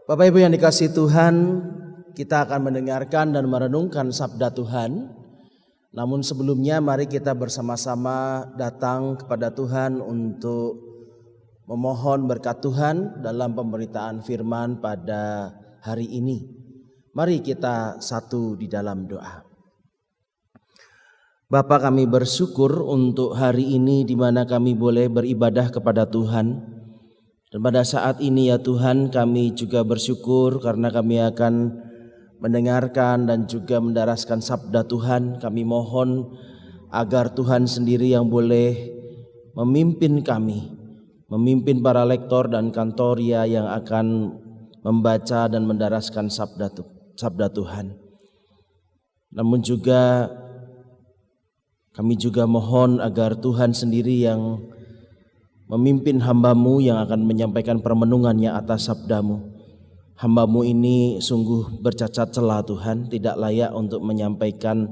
Bapak Ibu yang dikasihi Tuhan, kita akan mendengarkan dan merenungkan sabda Tuhan. Namun sebelumnya mari kita bersama-sama datang kepada Tuhan untuk memohon berkat Tuhan dalam pemberitaan firman pada hari ini. Mari kita satu di dalam doa. Bapa, kami bersyukur untuk hari ini di mana kami boleh beribadah kepada Tuhan. Dan pada saat ini ya Tuhan, kami juga bersyukur karena kami akan mendengarkan dan juga mendaraskan sabda Tuhan. Kami mohon agar Tuhan sendiri yang boleh memimpin kami, memimpin para lektor dan kantoria yang akan membaca dan mendaraskan sabda Tuhan. Namun juga kami juga mohon agar Tuhan sendiri yang memimpin hamba-Mu yang akan menyampaikan permenungannya atas sabda-Mu. Hamba-Mu ini sungguh bercacat celah Tuhan, tidak layak untuk menyampaikan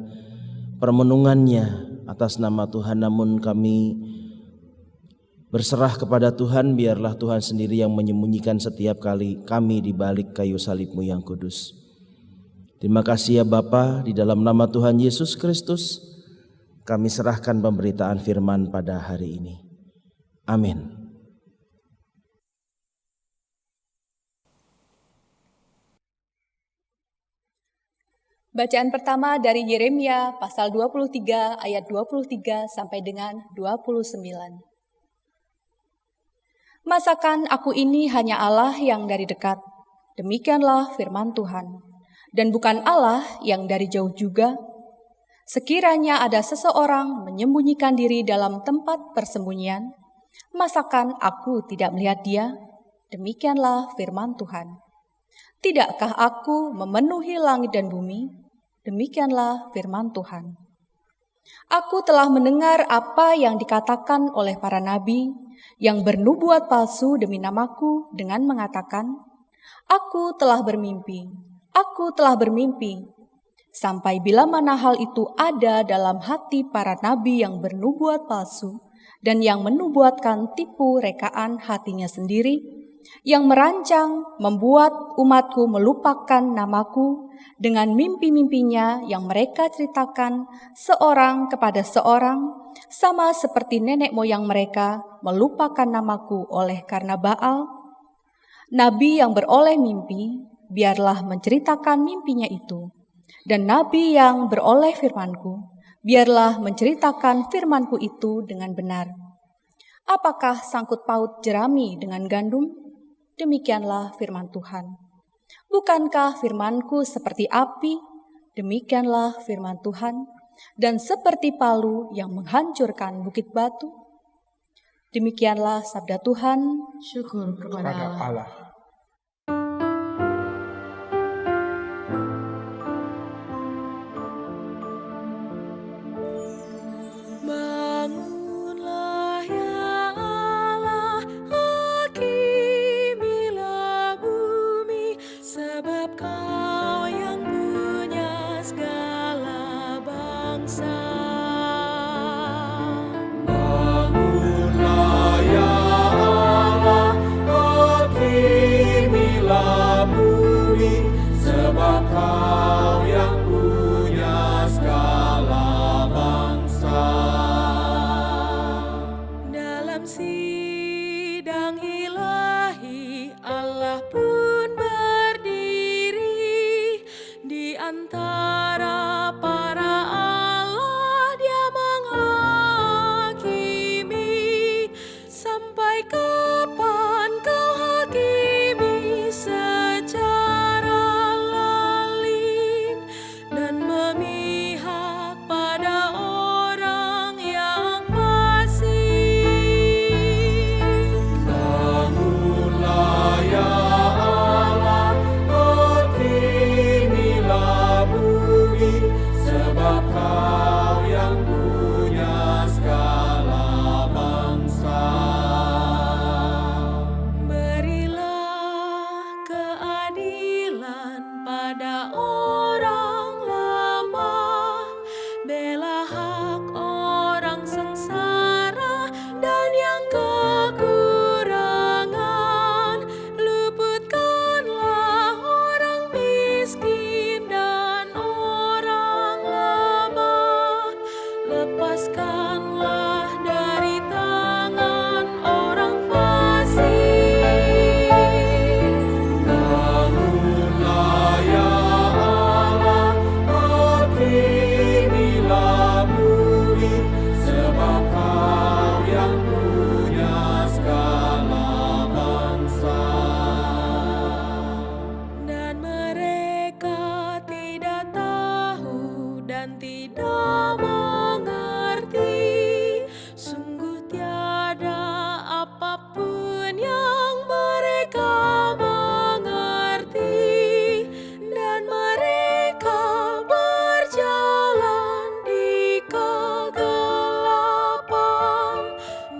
permenungannya atas nama Tuhan. Namun kami berserah kepada Tuhan, biarlah Tuhan sendiri yang menyembunyikan setiap kali kami di balik kayu salib-Mu yang kudus. Terima kasih ya Bapa, di dalam nama Tuhan Yesus Kristus kami serahkan pemberitaan firman pada hari ini. Amin. Bacaan pertama dari Yeremia pasal 23 ayat 23 sampai dengan 29. Masakan aku ini hanya Allah yang dari dekat, demikianlah firman Tuhan, dan bukan Allah yang dari jauh juga. Sekiranya ada seseorang menyembunyikan diri dalam tempat persembunyian, masakan aku tidak melihat dia? Demikianlah firman Tuhan. Tidakkah aku memenuhi langit dan bumi? Demikianlah firman Tuhan. Aku telah mendengar apa yang dikatakan oleh para nabi yang bernubuat palsu demi namaku dengan mengatakan, aku telah bermimpi. Sampai bila mana hal itu ada dalam hati para nabi yang bernubuat palsu dan yang menubuatkan tipu rekaan hatinya sendiri, yang merancang membuat umatku melupakan namaku dengan mimpi-mimpinya yang mereka ceritakan seorang kepada seorang, sama seperti nenek moyang mereka melupakan namaku oleh karena Baal. Nabi yang beroleh mimpi, biarlah menceritakan mimpinya itu. Dan nabi yang beroleh firmanku, biarlah menceritakan firmanku itu dengan benar. Apakah sangkut paut jerami dengan gandum? Demikianlah firman Tuhan. Bukankah firmanku seperti api? Demikianlah firman Tuhan. Dan seperti palu yang menghancurkan bukit batu. Demikianlah sabda Tuhan. Syukur kepada Allah. Bangunlah ya Allah, hakimilah lepaskanlah dari tangan orang fasik. Bangunlah ya Allah, hakimilah bumi, sebab Kau yang punya segala bangsa. Dan mereka tidak tahu dan tidak mengerti, sungguh tiada apapun yang mereka mengerti, dan mereka berjalan di kegelapan,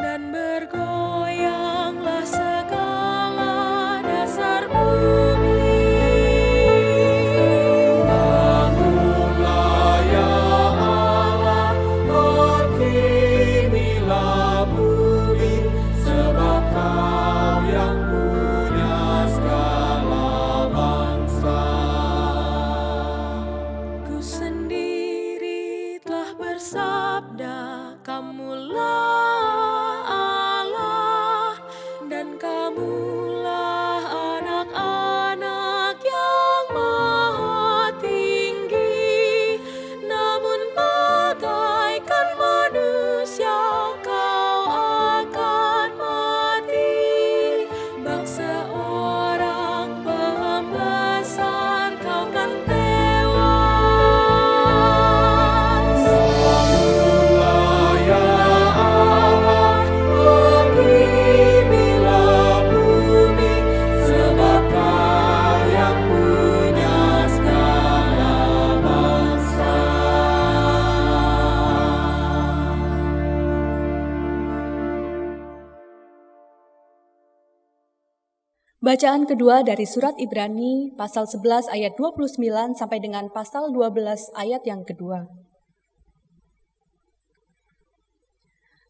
dan bergoyanglah segala dasar bumi. Bangunlah ya Allah, hakimilah bumi, sebab Kau yang punya segala bangsa. Ku sendiri telah bersabda, Kamulah Allah, dan Kamulah anak-anak yang maha tinggi. Namun bagaikan manusia Kau akan mati, bak seorang pembesar Kau kan tewas. Bangunlah ya Allah, hakimilah bumi, sebab Kau yang punya segala bangsa. Bacaan kedua dari surat Ibrani pasal 11 ayat 29 sampai dengan pasal 12 ayat yang kedua.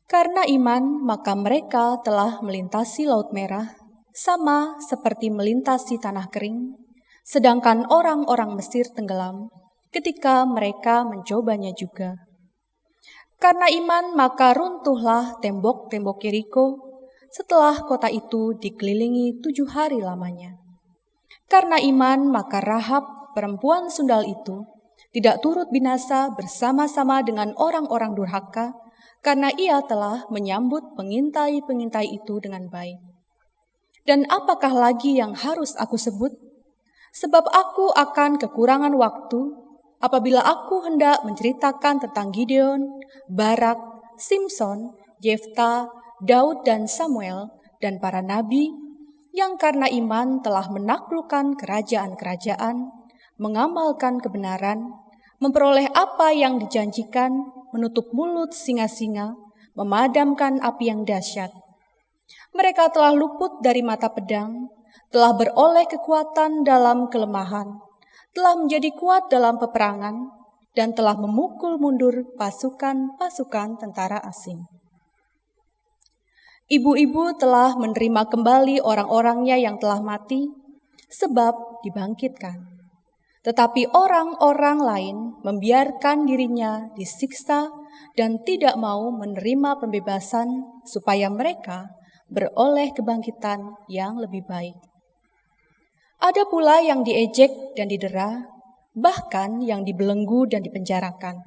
Karena iman, maka mereka telah melintasi Laut Merah, sama seperti melintasi tanah kering, sedangkan orang-orang Mesir tenggelam ketika mereka mencobanya juga. Karena iman, maka runtuhlah tembok-tembok Yeriko setelah kota itu dikelilingi 7 hari lamanya. Karena iman, maka Rahab, perempuan sundal itu, tidak turut binasa bersama-sama dengan orang-orang durhaka, karena ia telah menyambut pengintai-pengintai itu dengan baik. Dan apakah lagi yang harus aku sebut? Sebab aku akan kekurangan waktu apabila aku hendak menceritakan tentang Gideon, Barak, Simson, Yefta, Daud dan Samuel, dan para nabi yang karena iman telah menaklukkan kerajaan-kerajaan, mengamalkan kebenaran, memperoleh apa yang dijanjikan, menutup mulut singa-singa, memadamkan api yang dahsyat. Mereka telah luput dari mata pedang, telah beroleh kekuatan dalam kelemahan, telah menjadi kuat dalam peperangan, dan telah memukul mundur pasukan-pasukan tentara asing. Ibu-ibu telah menerima kembali orang-orangnya yang telah mati, sebab dibangkitkan. Tetapi orang-orang lain membiarkan dirinya disiksa dan tidak mau menerima pembebasan supaya mereka beroleh kebangkitan yang lebih baik. Ada pula yang diejek dan didera, bahkan yang dibelenggu dan dipenjarakan.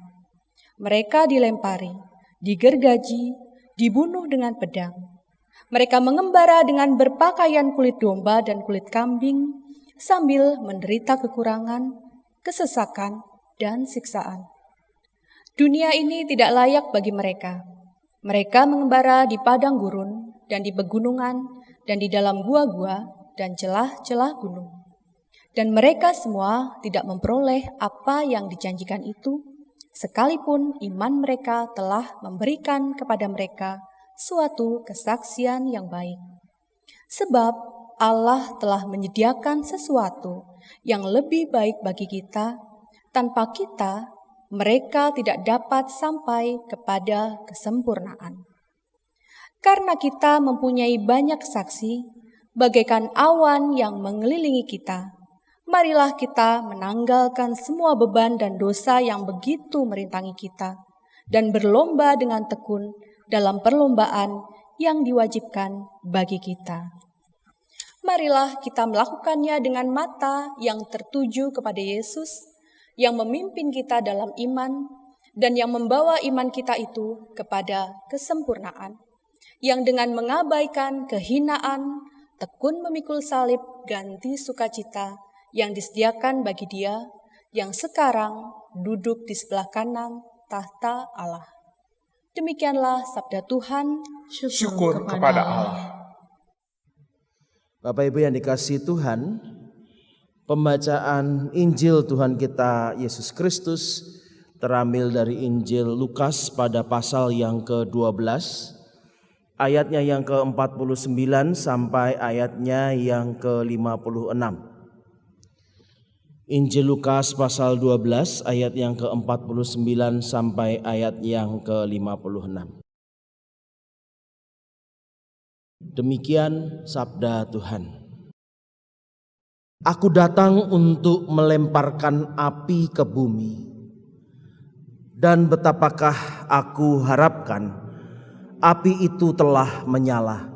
Mereka dilempari, digergaji, dibunuh dengan pedang. Mereka mengembara dengan berpakaian kulit domba dan kulit kambing, sambil menderita kekurangan, kesesakan, dan siksaan. Dunia ini tidak layak bagi mereka. Mereka mengembara di padang gurun, dan di pegunungan, dan di dalam gua-gua, dan celah-celah gunung. Dan mereka semua tidak memperoleh apa yang dijanjikan itu, sekalipun iman mereka telah memberikan kepada mereka suatu kesaksian yang baik. Sebab Allah telah menyediakan sesuatu yang lebih baik bagi kita, tanpa kita mereka tidak dapat sampai kepada kesempurnaan. Karena kita mempunyai banyak saksi, bagaikan awan yang mengelilingi kita, marilah kita menanggalkan semua beban dan dosa yang begitu merintangi kita, dan berlomba dengan tekun dalam perlombaan yang diwajibkan bagi kita. Marilah kita melakukannya dengan mata yang tertuju kepada Yesus, yang memimpin kita dalam iman, dan yang membawa iman kita itu kepada kesempurnaan, yang dengan mengabaikan kehinaan, tekun memikul salib ganti sukacita yang disediakan bagi Dia, yang sekarang duduk di sebelah kanan tahta Allah. Demikianlah sabda Tuhan. Syukur kepada Allah. Bapak Ibu yang dikasihi Tuhan, pembacaan Injil Tuhan kita Yesus Kristus terambil dari Injil Lukas pada pasal yang ke-12, ayatnya yang ke-49 sampai ayatnya yang ke-56. Injil Lukas pasal 12 ayat yang ke-49 sampai ayat yang ke-56. Demikian sabda Tuhan. Aku datang untuk melemparkan api ke bumi, dan betapakah aku harapkan api itu telah menyala.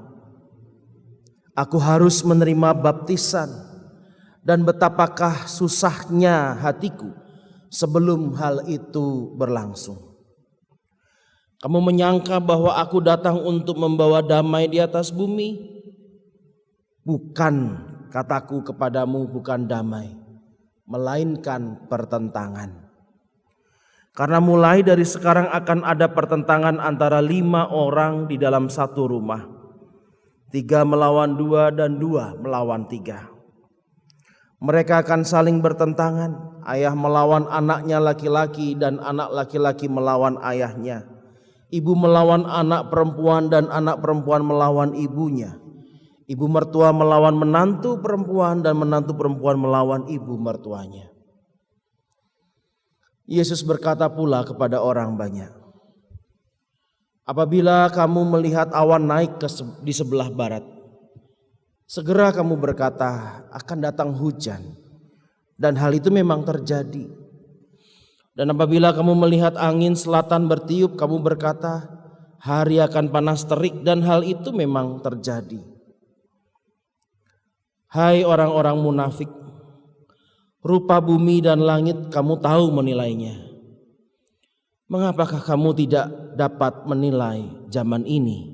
Aku harus menerima baptisan, dan betapakah susahnya hatiku sebelum hal itu berlangsung. Kamu menyangka bahwa aku datang untuk membawa damai di atas bumi? Bukan, kataku kepadamu, bukan damai, melainkan pertentangan. Karena mulai dari sekarang akan ada pertentangan antara 5 orang di dalam satu rumah. 3 melawan 2 dan 2 melawan 3. Mereka akan saling bertentangan. Ayah melawan anaknya laki-laki dan anak laki-laki melawan ayahnya. Ibu melawan anak perempuan dan anak perempuan melawan ibunya. Ibu mertua melawan menantu perempuan dan menantu perempuan melawan ibu mertuanya. Yesus berkata pula kepada orang banyak, apabila kamu melihat awan naik di sebelah barat, segera kamu berkata akan datang hujan. Dan hal itu memang terjadi. Dan apabila kamu melihat angin selatan bertiup, kamu berkata hari akan panas terik, dan hal itu memang terjadi. Hai orang-orang munafik, rupa bumi dan langit kamu tahu menilainya. Mengapakah kamu tidak dapat menilai zaman ini?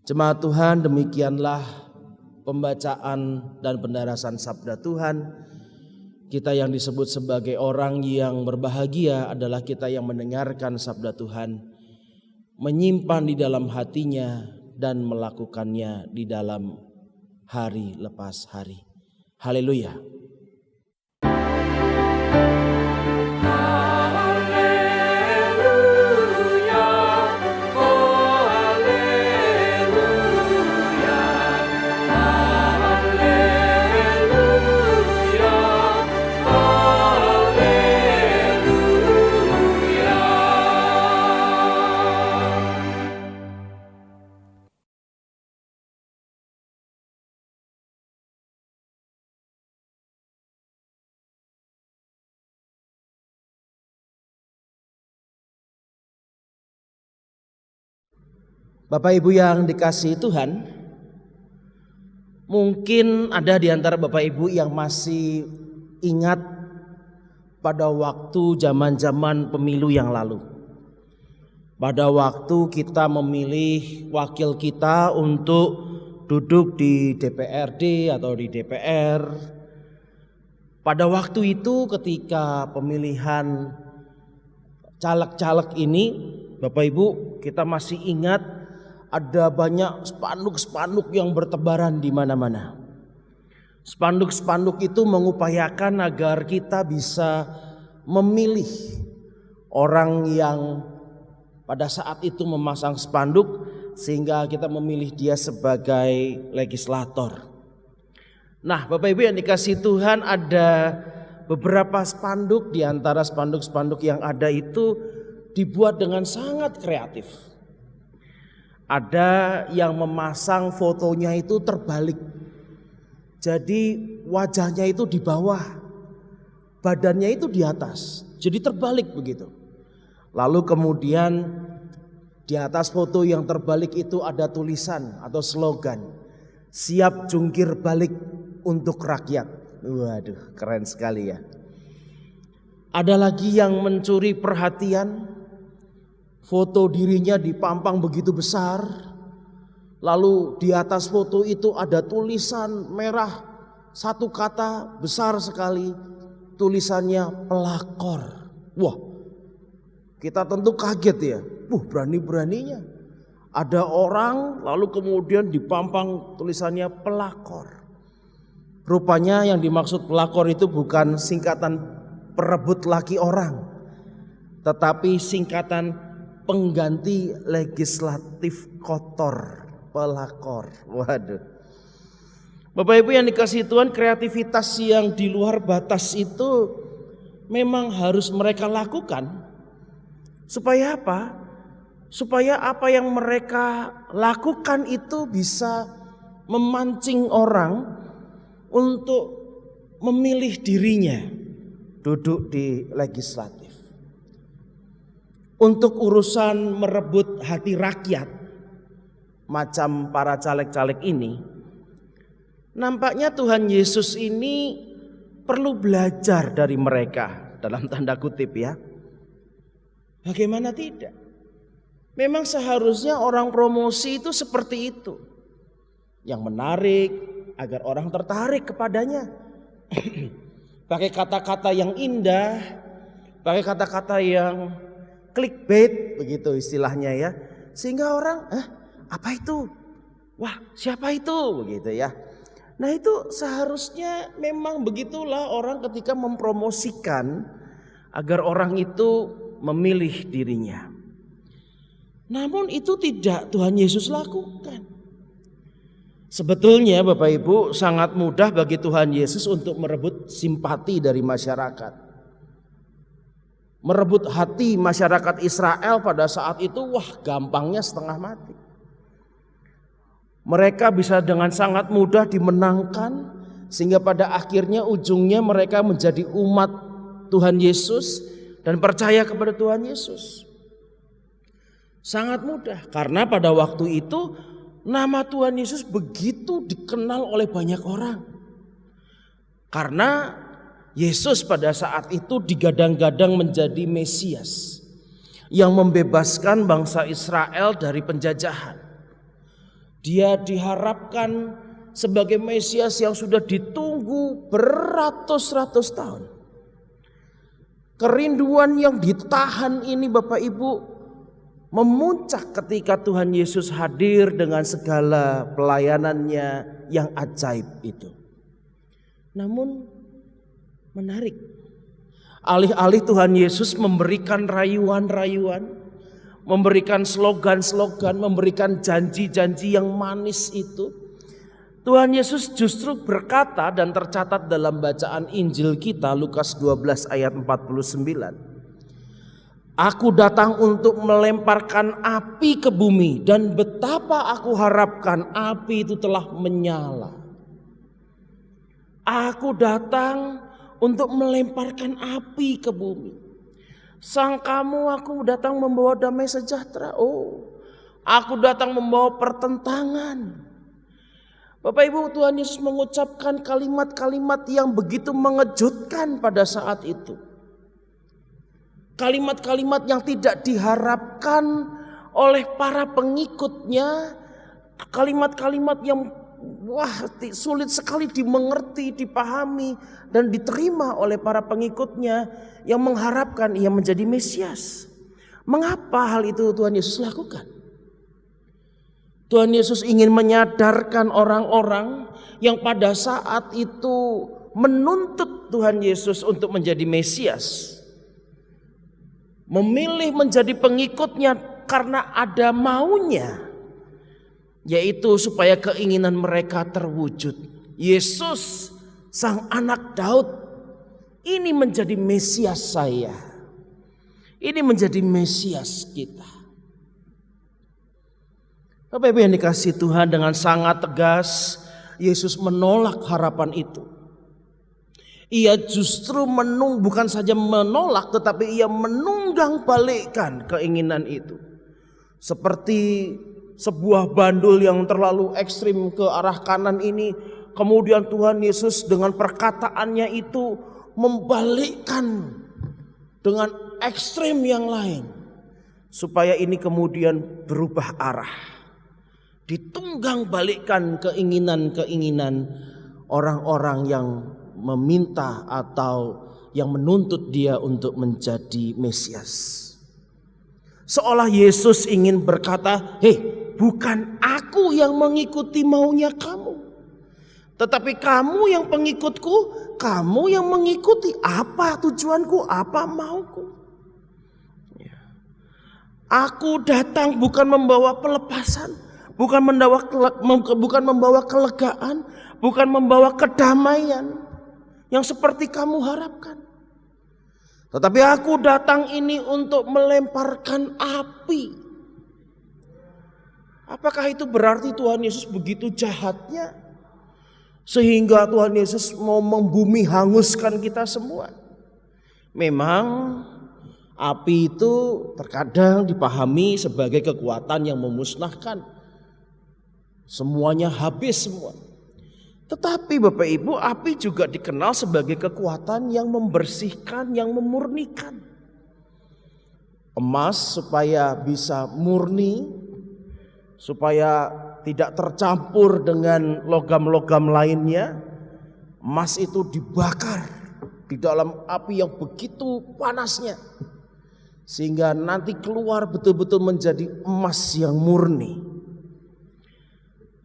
Jemaat Tuhan, demikianlah pembacaan dan pendarasan sabda Tuhan. Kita yang disebut sebagai orang yang berbahagia adalah kita yang mendengarkan sabda Tuhan, menyimpan di dalam hatinya dan melakukannya di dalam hari lepas hari. Haleluya. Bapak Ibu yang dikasihi Tuhan, mungkin ada di antara Bapak Ibu yang masih ingat pada waktu zaman-zaman pemilu yang lalu. Pada waktu kita memilih wakil kita untuk duduk di DPRD atau di DPR. Pada waktu itu ketika pemilihan caleg-caleg ini, Bapak Ibu, kita masih ingat ada banyak spanduk-spanduk yang bertebaran di mana-mana. Spanduk-spanduk itu mengupayakan agar kita bisa memilih orang yang pada saat itu memasang spanduk, sehingga kita memilih dia sebagai legislator. Nah, Bapak Ibu yang dikasihi Tuhan, ada beberapa spanduk, di antara spanduk-spanduk yang ada itu dibuat dengan sangat kreatif. Ada yang memasang fotonya itu terbalik. Jadi wajahnya itu di bawah, badannya itu di atas. Jadi terbalik begitu. Lalu kemudian di atas foto yang terbalik itu ada tulisan atau slogan, siap jungkir balik untuk rakyat. Waduh, keren sekali ya. Ada lagi yang mencuri perhatian, foto dirinya dipampang begitu besar, lalu di atas foto itu ada tulisan merah, satu kata besar sekali, tulisannya pelakor. Wah, kita tentu kaget ya. Berani-beraninya ada orang lalu kemudian dipampang tulisannya pelakor. Rupanya yang dimaksud pelakor itu bukan singkatan perebut laki orang, tetapi singkatan pengganti legislatif kotor, pelakor. Waduh. Bapak Ibu yang dikasihi Tuhan, kreativitas yang di luar batas itu memang harus mereka lakukan. Supaya apa? Supaya apa yang mereka lakukan itu bisa memancing orang untuk memilih dirinya duduk di legislatif. Untuk urusan merebut hati rakyat macam para caleg-caleg ini, nampaknya Tuhan Yesus ini perlu belajar dari mereka, dalam tanda kutip ya. Bagaimana tidak? Memang seharusnya orang promosi itu seperti itu, yang menarik agar orang tertarik kepadanya. Pakai kata-kata yang indah, pakai kata-kata yang clickbait begitu istilahnya ya, sehingga orang apa itu? Wah, siapa itu? Begitu ya. Nah, itu seharusnya memang begitulah orang ketika mempromosikan agar orang itu memilih dirinya. Namun itu tidak Tuhan Yesus lakukan. Sebetulnya Bapak Ibu sangat mudah bagi Tuhan Yesus untuk merebut simpati dari masyarakat. Merebut hati masyarakat Israel pada saat itu gampangnya setengah mati. Mereka bisa dengan sangat mudah dimenangkan sehingga pada akhirnya ujungnya mereka menjadi umat Tuhan Yesus dan percaya kepada Tuhan Yesus. Sangat mudah karena pada waktu itu nama Tuhan Yesus begitu dikenal oleh banyak orang. Karena Yesus pada saat itu digadang-gadang menjadi Mesias yang membebaskan bangsa Israel dari penjajahan. Dia diharapkan sebagai Mesias yang sudah ditunggu beratus-ratus tahun. Kerinduan yang ditahan ini Bapak Ibu memuncak ketika Tuhan Yesus hadir dengan segala pelayanannya yang ajaib itu. Namun menarik, alih-alih Tuhan Yesus memberikan rayuan-rayuan, memberikan slogan-slogan, memberikan janji-janji yang manis itu, Tuhan Yesus justru berkata dan tercatat dalam bacaan Injil kita Lukas 12 ayat 49. Aku datang untuk melemparkan api ke bumi dan betapa aku harapkan api itu telah menyala. Aku datang untuk melemparkan api ke bumi. Sangkamu aku datang membawa damai sejahtera. Oh, aku datang membawa pertentangan. Bapak Ibu, Tuhan Yesus mengucapkan kalimat-kalimat yang begitu mengejutkan pada saat itu. Kalimat-kalimat yang tidak diharapkan oleh para pengikutnya. Kalimat-kalimat yang sulit sekali dimengerti, dipahami dan diterima oleh para pengikutnya yang mengharapkan ia menjadi Mesias. Mengapa hal itu Tuhan Yesus lakukan? Tuhan Yesus ingin menyadarkan orang-orang yang pada saat itu menuntut Tuhan Yesus untuk menjadi Mesias, memilih menjadi pengikutnya karena ada maunya, yaitu supaya keinginan mereka terwujud. Yesus sang anak Daud ini menjadi Mesias saya, ini menjadi Mesias kita. Bapak Ibu yang dikasihi Tuhan, dengan sangat tegas Yesus menolak harapan itu. Ia justru bukan saja menolak, tetapi ia menunggang balikkan keinginan itu. Seperti sebuah bandul yang terlalu ekstrim ke arah kanan ini, kemudian Tuhan Yesus dengan perkataannya itu membalikkan dengan ekstrim yang lain, supaya ini kemudian berubah arah. Ditunggang balikkan keinginan-keinginan orang-orang yang meminta atau yang menuntut dia untuk menjadi Mesias. Seolah Yesus ingin berkata, "Hei, bukan aku yang mengikuti maunya kamu, tetapi kamu yang pengikutku, kamu yang mengikuti apa tujuanku, apa mauku. Aku datang bukan membawa pelepasan, bukan membawa kelegaan, bukan membawa kedamaian yang seperti kamu harapkan. Tetapi aku datang ini untuk melemparkan api." Apakah itu berarti Tuhan Yesus begitu jahatnya sehingga Tuhan Yesus mau membumi hanguskan kita semua? Memang api itu terkadang dipahami sebagai kekuatan yang memusnahkan. Semuanya habis semua. Tetapi Bapak Ibu, api juga dikenal sebagai kekuatan yang membersihkan, yang memurnikan. Emas supaya bisa murni, supaya tidak tercampur dengan logam-logam lainnya, emas itu dibakar di dalam api yang begitu panasnya, sehingga nanti keluar betul-betul menjadi emas yang murni.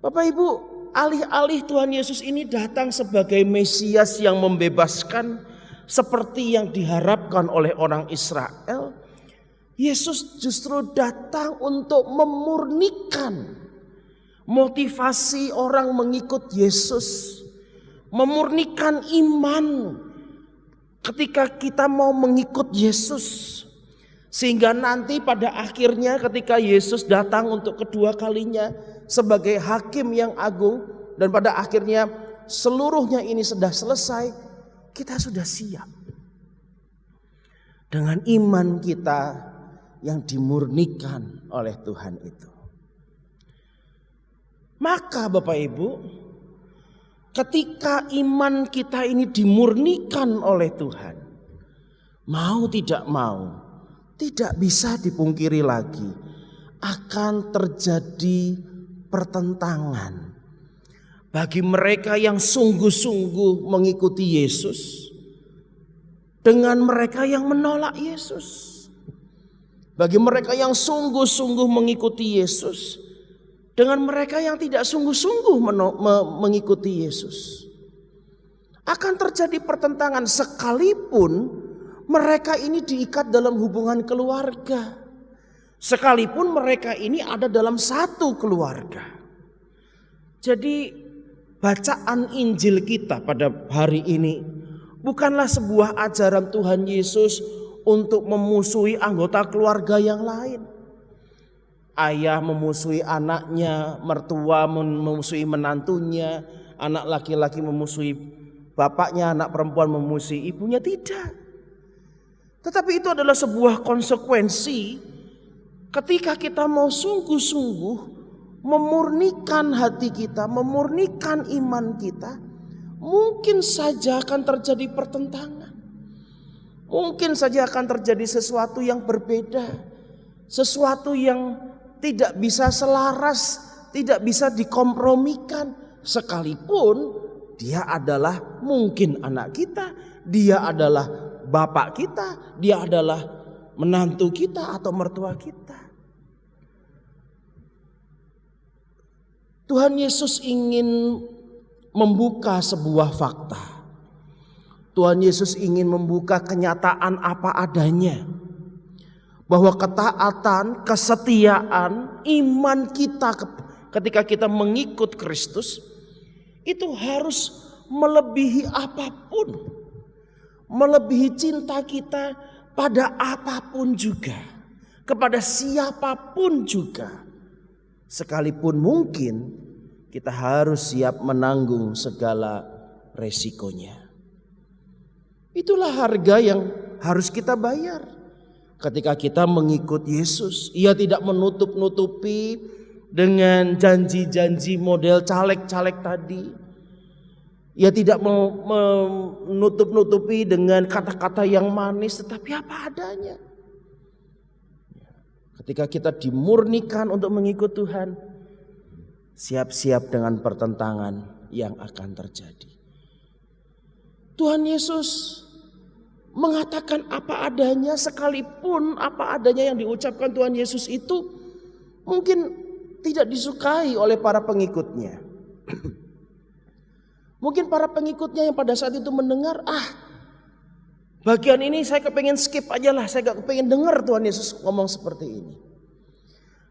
Bapak Ibu, alih-alih Tuhan Yesus ini datang sebagai Mesias yang membebaskan seperti yang diharapkan oleh orang Israel, Yesus justru datang untuk memurnikan motivasi orang mengikut Yesus, memurnikan iman ketika kita mau mengikut Yesus, sehingga nanti pada akhirnya ketika Yesus datang untuk kedua kalinya sebagai hakim yang agung, dan pada akhirnya seluruhnya ini sudah selesai, kita sudah siap dengan iman kita yang dimurnikan oleh Tuhan itu. Maka Bapak Ibu, ketika iman kita ini dimurnikan oleh Tuhan, mau tidak mau, tidak bisa dipungkiri lagi akan terjadi pertentangan bagi mereka yang sungguh-sungguh mengikuti Yesus dengan mereka yang menolak Yesus. Bagi mereka yang sungguh-sungguh mengikuti Yesus dengan mereka yang tidak sungguh-sungguh mengikuti Yesus. Akan terjadi pertentangan sekalipun mereka ini diikat dalam hubungan keluarga. Sekalipun mereka ini ada dalam satu keluarga. Jadi bacaan Injil kita pada hari ini bukanlah sebuah ajaran Tuhan Yesus untuk memusuhi anggota keluarga yang lain. Ayah memusuhi anaknya, mertua memusuhi menantunya, anak laki-laki memusuhi bapaknya, anak perempuan memusuhi ibunya, tidak. Tetapi itu adalah sebuah konsekuensi ketika kita mau sungguh-sungguh memurnikan hati kita, memurnikan iman kita, mungkin saja akan terjadi pertentangan. Mungkin saja akan terjadi sesuatu yang berbeda, sesuatu yang tidak bisa selaras, tidak bisa dikompromikan, sekalipun dia adalah mungkin anak kita, dia adalah bapak kita, dia adalah menantu kita atau mertua kita. Tuhan Yesus ingin membuka sebuah fakta. Tuhan Yesus ingin membuka kenyataan apa adanya, bahwa ketaatan, kesetiaan, iman kita ketika kita mengikut Kristus itu harus melebihi apapun, melebihi cinta kita pada apapun juga, kepada siapapun juga, sekalipun mungkin kita harus siap menanggung segala resikonya. Itulah harga yang harus kita bayar ketika kita mengikut Yesus. Ia tidak menutup-nutupi dengan janji-janji model caleg-caleg tadi. Ia tidak menutup-nutupi dengan kata-kata yang manis, tetapi apa adanya. Ketika kita dimurnikan untuk mengikut Tuhan, siap-siap dengan pertentangan yang akan terjadi. Tuhan Yesus mengatakan apa adanya, sekalipun apa adanya yang diucapkan Tuhan Yesus itu mungkin tidak disukai oleh para pengikutnya. Mungkin para pengikutnya yang pada saat itu mendengar, bagian ini saya kepengen skip aja lah, saya gak kepengen dengar Tuhan Yesus ngomong seperti ini.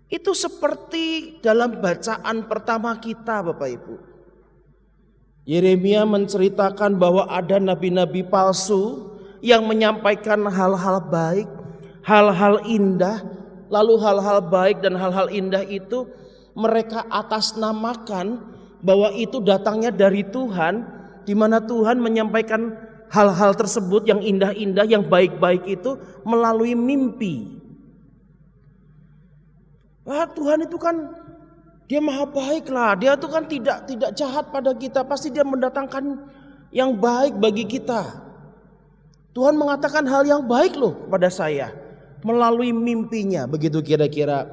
Itu seperti dalam bacaan pertama kita, Bapak Ibu. Yeremia menceritakan bahwa ada nabi-nabi palsu yang menyampaikan hal-hal baik, hal-hal indah. Lalu hal-hal baik dan hal-hal indah itu mereka atasnamakan bahwa itu datangnya dari Tuhan, di mana Tuhan menyampaikan hal-hal tersebut yang indah-indah, yang baik-baik itu melalui mimpi. Tuhan itu kan Dia maha baik lah, Dia itu kan tidak jahat pada kita, pasti Dia mendatangkan yang baik bagi kita. Tuhan mengatakan hal yang baik loh pada saya melalui mimpinya. Begitu kira-kira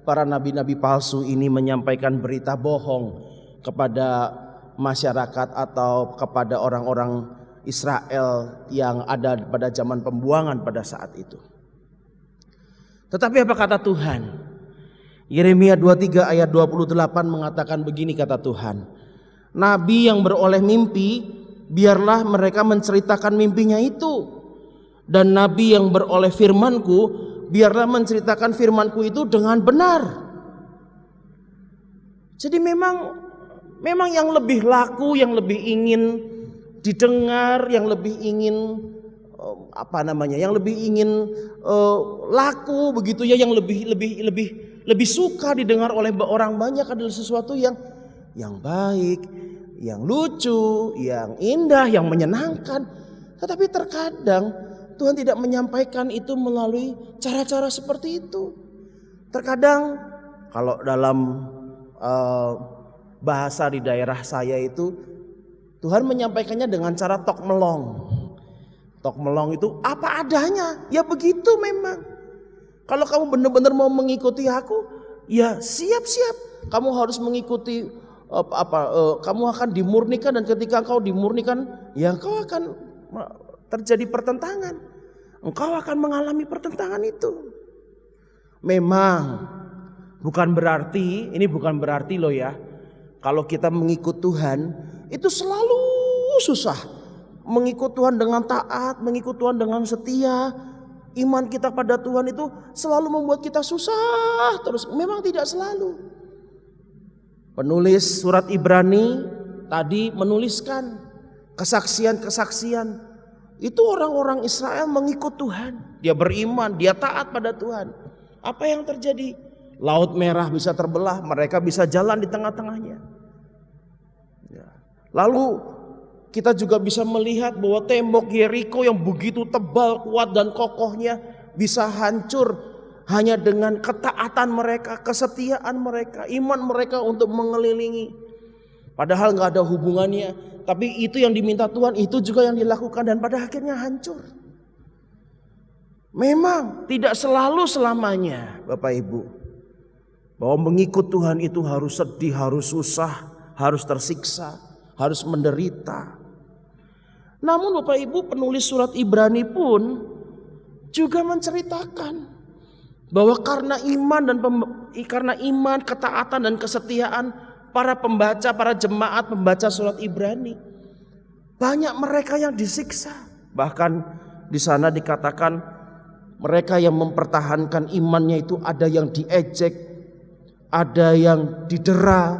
para nabi-nabi palsu ini menyampaikan berita bohong kepada masyarakat atau kepada orang-orang Israel yang ada pada zaman pembuangan pada saat itu. Tetapi apa kata Tuhan? Yeremia 23 ayat 28 mengatakan begini kata Tuhan. Nabi yang beroleh mimpi, biarlah mereka menceritakan mimpinya itu. Dan nabi yang beroleh firmanku, biarlah menceritakan firmanku itu dengan benar. Jadi memang yang lebih laku, yang lebih ingin didengar, yang lebih ingin yang lebih ingin laku begitu ya, yang lebih suka didengar oleh orang banyak adalah sesuatu yang baik, yang lucu, yang indah, yang menyenangkan. Tetapi terkadang Tuhan tidak menyampaikan itu melalui cara-cara seperti itu. Terkadang kalau dalam bahasa di daerah saya itu, Tuhan menyampaikannya dengan cara tok melong. Tok melong itu apa adanya, ya begitu memang. Kalau kamu benar-benar mau mengikuti aku, ya siap-siap. Kamu harus mengikuti kamu akan dimurnikan, dan ketika kau dimurnikan, ya kau akan terjadi pertentangan. Engkau akan mengalami pertentangan itu. Memang bukan berarti loh ya, kalau kita mengikut Tuhan itu selalu susah. Mengikut Tuhan dengan taat, mengikut Tuhan dengan setia, iman kita pada Tuhan itu selalu membuat kita susah terus. Memang tidak selalu. Penulis surat Ibrani tadi menuliskan kesaksian-kesaksian. Itu orang-orang Israel mengikut Tuhan. Dia beriman, dia taat pada Tuhan. Apa yang terjadi? Laut Merah bisa terbelah, mereka bisa jalan di tengah-tengahnya. Lalu kita juga bisa melihat bahwa tembok Yeriko yang begitu tebal, kuat dan kokohnya bisa hancur hanya dengan ketaatan mereka, kesetiaan mereka, iman mereka untuk mengelilingi. Padahal gak ada hubungannya, tapi itu yang diminta Tuhan, itu juga yang dilakukan dan pada akhirnya hancur. Memang tidak selalu selamanya Bapak Ibu, bahwa mengikut Tuhan itu harus sedih, harus susah, harus tersiksa, harus menderita. Namun Bapak Ibu, penulis surat Ibrani pun juga menceritakan bahwa karena iman, ketaatan dan kesetiaan para pembaca, para jemaat pembaca surat Ibrani, banyak mereka yang disiksa. Bahkan di sana dikatakan mereka yang mempertahankan imannya itu ada yang diejek, ada yang didera,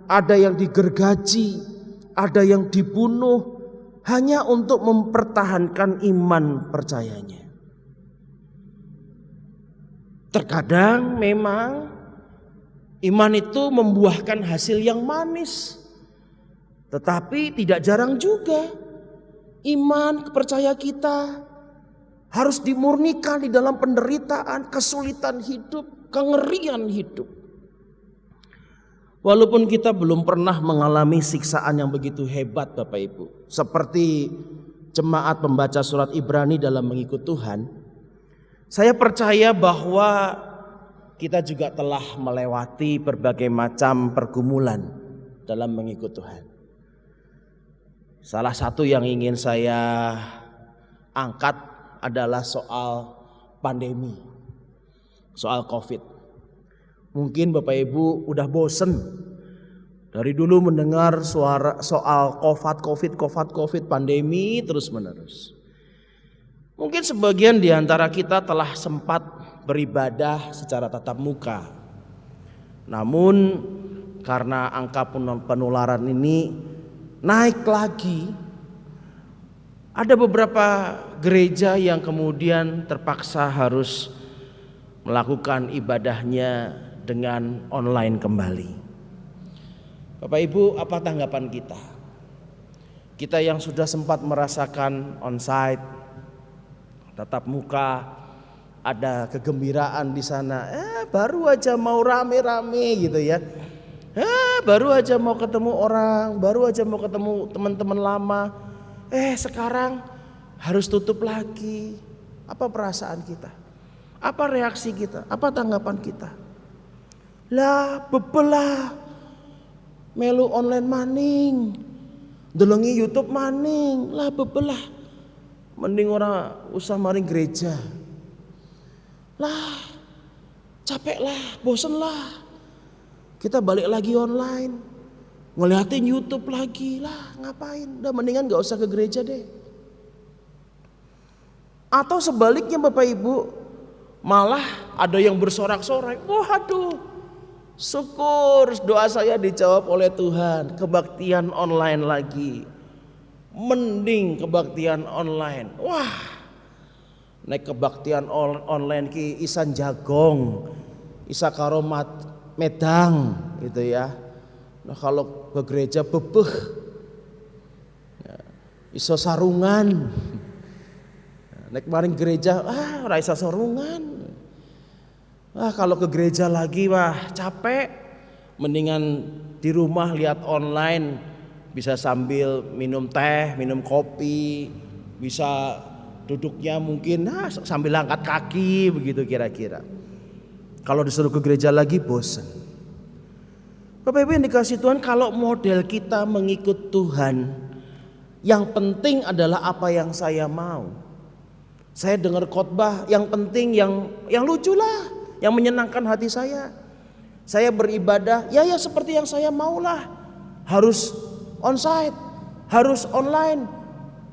ada yang digergaji, ada yang dibunuh, hanya untuk mempertahankan iman percayanya. Terkadang memang iman itu membuahkan hasil yang manis, tetapi tidak jarang juga Iman, kepercayaan kita harus dimurnikan di dalam penderitaan, kesulitan hidup, kengerian hidup. Walaupun kita belum pernah mengalami siksaan yang begitu hebat Bapak Ibu, seperti jemaat pembaca surat Ibrani dalam mengikut Tuhan, saya percaya bahwa kita juga telah melewati berbagai macam pergumulan dalam mengikut Tuhan. Salah satu yang ingin saya angkat adalah soal pandemi, soal COVID. Mungkin Bapak Ibu udah bosen dari dulu mendengar suara soal COVID, pandemi terus menerus. Mungkin sebagian di antara kita telah sempat beribadah secara tatap muka. Namun karena angka penularan ini naik lagi, ada beberapa gereja yang kemudian terpaksa harus melakukan ibadahnya dengan online kembali. Bapak Ibu, apa tanggapan kita? Kita yang sudah sempat merasakan onsite, tatap muka, ada kegembiraan di sana. Baru aja mau rame-rame gitu ya. Baru aja mau ketemu orang, baru aja mau ketemu teman-teman lama. Sekarang harus tutup lagi. Apa perasaan kita? Apa reaksi kita? Apa tanggapan kita? Lah bebelah, melu online maning, delengi YouTube maning, lah bebelah. Mending orang usah maring gereja. Lah capek lah, bosen lah. Kita balik lagi online, ngeliatin YouTube lagi lah, ngapain? Udah mendingan gak usah ke gereja deh. Atau sebaliknya Bapak Ibu, malah ada yang bersorak-sorai. Waduh, syukur doa saya dijawab oleh Tuhan, kebaktian online lagi. Mending kebaktian online. Wah, naik kebaktian online ki isan jagong, isa karomat Medang gitu ya. Nah kalau ke gereja bebeh ya, iso sarungan. Nek maring gereja ora iso sarungan. Kalau ke gereja lagi capek. Mendingan di rumah lihat online, bisa sambil minum teh, minum kopi, bisa duduknya mungkin sambil angkat kaki begitu kira-kira. Kalau disuruh ke gereja lagi bosan. Bapak Ibu yang dikasih Tuhan, kalau model kita mengikut Tuhan, yang penting adalah apa yang saya mau. Saya dengar khotbah, yang penting yang lucu lah, yang menyenangkan hati saya. Saya beribadah, ya seperti yang saya maulah. Harus onsite, harus online.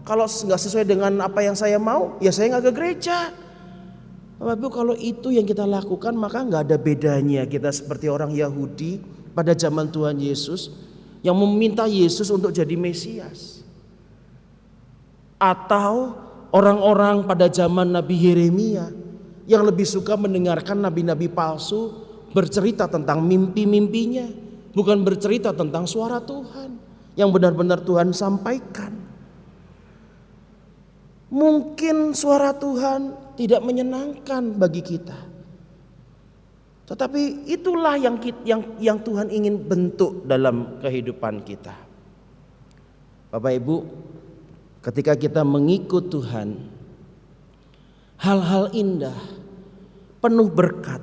Kalau nggak sesuai dengan apa yang saya mau, ya saya nggak ke gereja. Bapak Ibu, kalau itu yang kita lakukan, maka nggak ada bedanya kita seperti orang Yahudi pada zaman Tuhan Yesus yang meminta Yesus untuk jadi Mesias, atau orang-orang pada zaman Nabi Yeremia yang lebih suka mendengarkan nabi-nabi palsu bercerita tentang mimpi-mimpinya, bukan bercerita tentang suara Tuhan yang benar-benar Tuhan sampaikan. Mungkin suara Tuhan tidak menyenangkan bagi kita, tetapi itulah yang Tuhan ingin bentuk dalam kehidupan kita. Bapak Ibu, ketika kita mengikut Tuhan, hal-hal indah, penuh berkat,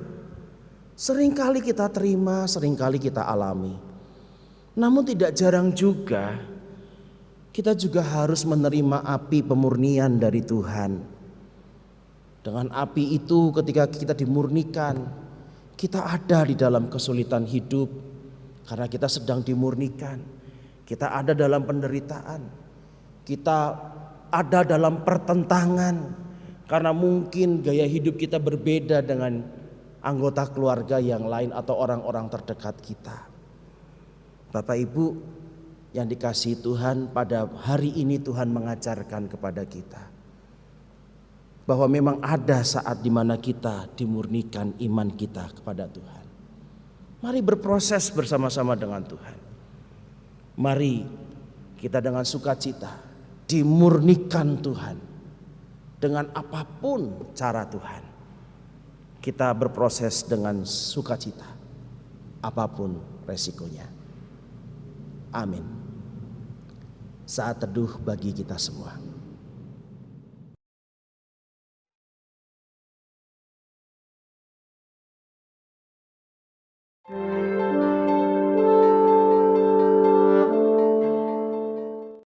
seringkali kita terima, seringkali kita alami. Namun tidak jarang juga kita juga harus menerima api pemurnian dari Tuhan. Dengan api itu ketika kita dimurnikan, kita ada di dalam kesulitan hidup karena kita sedang dimurnikan. Kita ada dalam penderitaan, kita ada dalam pertentangan karena mungkin gaya hidup kita berbeda dengan anggota keluarga yang lain atau orang-orang terdekat kita. Bapak Ibu yang dikasihi Tuhan, pada hari ini Tuhan mengajarkan kepada kita bahwa memang ada saat di mana kita dimurnikan iman kita kepada Tuhan. Mari berproses bersama-sama dengan Tuhan. Mari kita dengan sukacita dimurnikan Tuhan dengan apapun cara Tuhan. Kita berproses dengan sukacita, apapun resikonya. Amin. Saat teduh bagi kita semua.